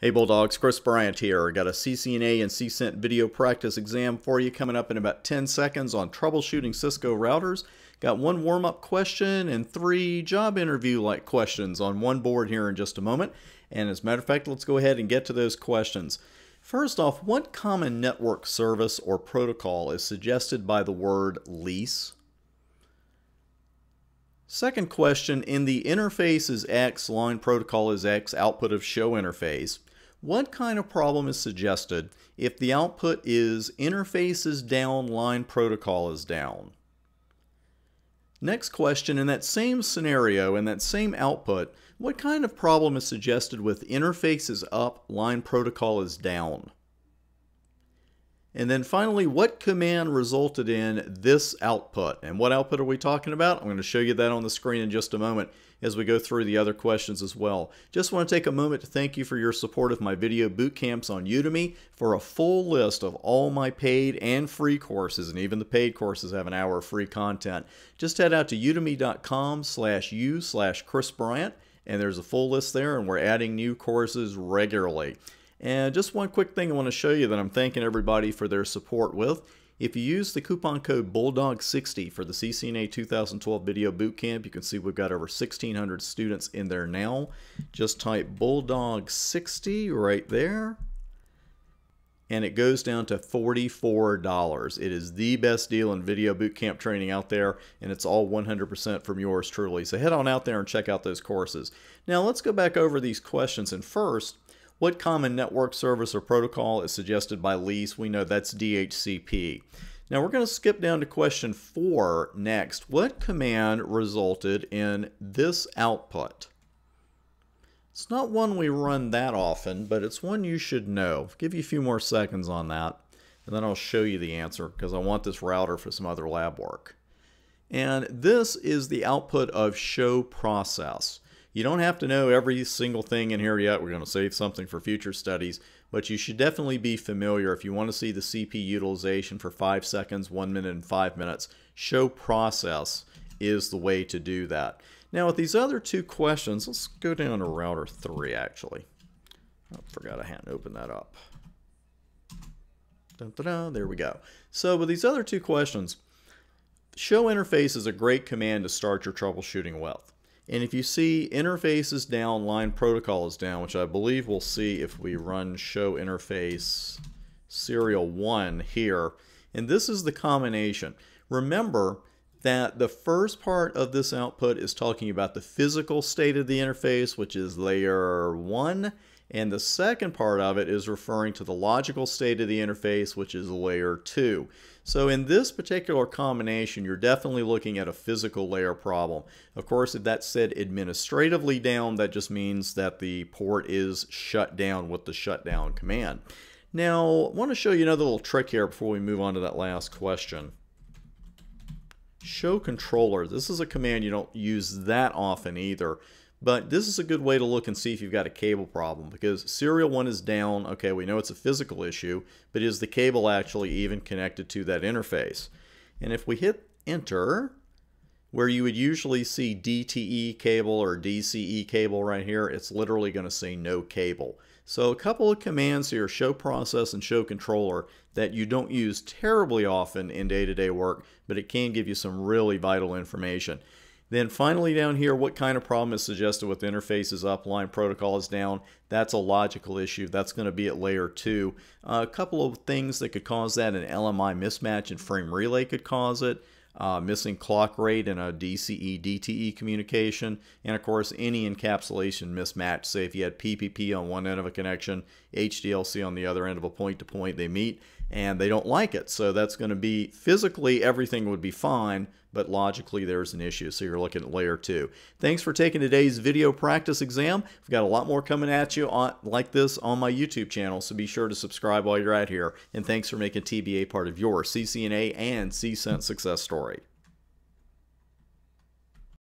Hey Bulldogs, Chris Bryant here. I got a CCNA and CCENT Video Practice Exam for you coming up in about 10 seconds on troubleshooting Cisco routers. Got one warm-up question and 3 job interview-like questions on one board here in just a moment. And as a matter of fact, let's go ahead and get to those questions. First off, what common network service or protocol is suggested by the word lease? Second question, in the interface is X, line protocol is X, output of show interface. What kind of problem is suggested if the output is interface is down, line protocol is down? Next question, in that same scenario, in that same output, what kind of problem is suggested with interface is up, line protocol is down? And then finally, what command resulted in this output? And what output are we talking about? I'm going to show you that on the screen in just a moment as we go through the other questions as well. Just want to take a moment to thank you for your support of my video boot camps on Udemy. For a full list of all my paid and free courses, and even the paid courses have an hour of free content, just head out to udemy.com/u/Chris Bryant, and there's a full list there, and we're adding new courses regularly. And just one quick thing I want to show you that I'm thanking everybody for their support with. If you use the coupon code Bulldog60 for the CCNA 2012 Video Bootcamp, you can see we've got over 1,600 students in there now. Just type Bulldog60 right there, and it goes down to $44. It is the best deal in video bootcamp training out there, and it's all 100% from yours truly. So head on out there and check out those courses. Now let's go back over these questions, and first, what common network service or protocol is suggested by lease? We know that's DHCP. Now we're going to skip down to question 4 next. What command resulted in this output? It's not one we run that often, but it's one you should know. I'll give you a few more seconds on that, and then I'll show you the answer because I want this router for some other lab work. And this is the output of show process. You don't have to know every single thing in here yet. We're going to save something for future studies, but you should definitely be familiar if you want to see the CP utilization for 5 seconds, 1 minute, and 5 minutes. Show process is the way to do that. Now with these other 2 questions, let's go down to router 3 actually. I forgot I hadn't opened that up. Dun, dun, dun, there we go. So with these other 2 questions, show interface is a great command to start your troubleshooting with. And if you see interface is down, line protocol is down, which I believe we'll see if we run show interface serial 1 here. And this is the combination. Remember that the first part of this output is talking about the physical state of the interface, which is layer 1. And the second part of it is referring to the logical state of the interface, which is layer 2. So in this particular combination, you're definitely looking at a physical layer problem. Of course, if that's said administratively down, that just means that the port is shut down with the shutdown command. Now, I want to show you another little trick here before we move on to that last question. Show controller. This is a command you don't use that often either. But this is a good way to look and see if you've got a cable problem, because serial 1 is down. Okay, we know it's a physical issue, but is the cable actually even connected to that interface? And if we hit enter, where you would usually see DTE cable or DCE cable right here, it's literally going to say no cable. So a couple of commands here, show process and show controller, that you don't use terribly often in day-to-day work, but it can give you some really vital information. Then finally down here, what kind of problem is suggested with interface is up, line protocol is down? That's a logical issue. That's going to be at layer 2. A couple of things that could cause that: an LMI mismatch and frame relay could cause it. Missing clock rate in a DCE, DTE communication, and of course any encapsulation mismatch. Say if you had PPP on one end of a connection, HDLC on the other end of a point-to-point, they meet and they don't like it. So that's going to be, physically everything would be fine, but logically there's an issue. So you're looking at layer 2. Thanks for taking today's video practice exam. We've got a lot more coming at you like this on my YouTube channel, so be sure to subscribe while you're at here. And thanks for making TBA part of your CCNA and CCENT success story.